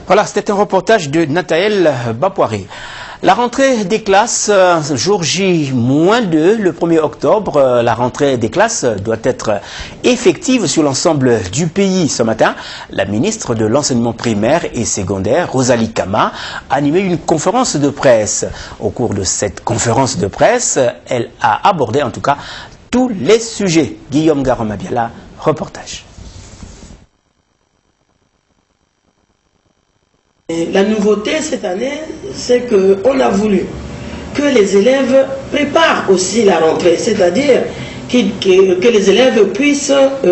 Voilà, c'était un reportage de Nathaël Bapoiré. La rentrée des classes, jour J-2, le 1er octobre, la rentrée des classes doit être effective sur l'ensemble du pays. Ce matin, la ministre de l'enseignement primaire et secondaire, Rosalie Kama, a animé une conférence de presse. Au cours de cette conférence de presse, elle a abordé en tout cas tous les sujets. Guillaume Garomabiala, reportage. La nouveauté cette année, c'est qu'on a voulu que les élèves préparent aussi la rentrée, c'est-à-dire que les élèves puissent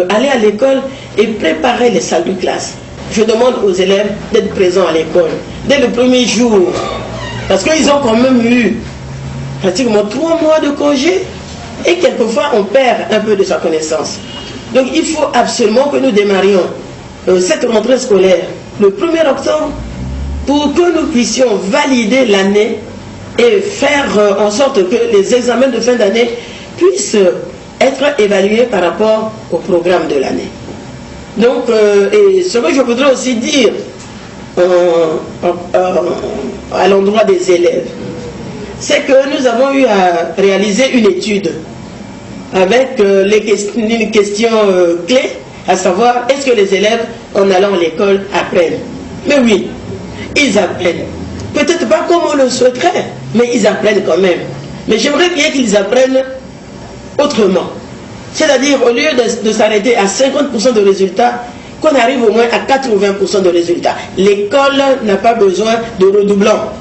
aller à l'école et préparer les salles de classe. Je demande aux élèves d'être présents à l'école dès le premier jour, parce qu'ils ont quand même eu pratiquement 3 mois de congé et quelquefois on perd un peu de sa connaissance. Donc il faut absolument que nous démarrions cette rentrée scolaire le 1er octobre pour que nous puissions valider l'année et faire en sorte que les examens de fin d'année puissent être évalués par rapport au programme de l'année. Donc, et ce que je voudrais aussi dire à l'endroit des élèves, c'est que nous avons eu à réaliser une étude avec les questions clés, à savoir, est-ce que les élèves, en allant à l'école, apprennent? Mais oui, ils apprennent. Peut-être pas comme on le souhaiterait, mais ils apprennent quand même. Mais j'aimerais bien qu'ils apprennent autrement. C'est-à-dire, au lieu de s'arrêter à 50% de résultats, qu'on arrive au moins à 80% de résultats. L'école n'a pas besoin de redoublants.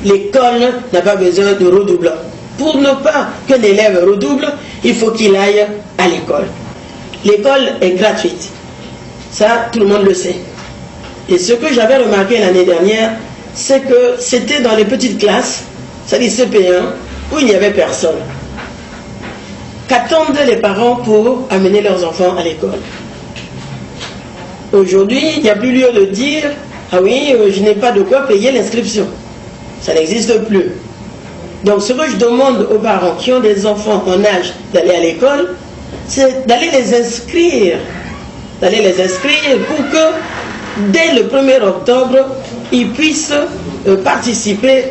L'école n'a pas besoin de redoublants. Pour ne pas qu'un élève redouble, il faut qu'il aille à l'école. L'école est gratuite. Ça, tout le monde le sait. Et ce que j'avais remarqué l'année dernière, c'est que c'était dans les petites classes, c'est-à-dire CP1, où il n'y avait personne. Qu'attendent les parents pour amener leurs enfants à l'école? Aujourd'hui, il n'y a plus lieu de dire « Ah oui, je n'ai pas de quoi payer l'inscription ». Ça n'existe plus. Donc ce que je demande aux parents qui ont des enfants en âge d'aller à l'école, c'est d'aller les inscrire. D'aller les inscrire pour que dès le 1er octobre, ils puissent participer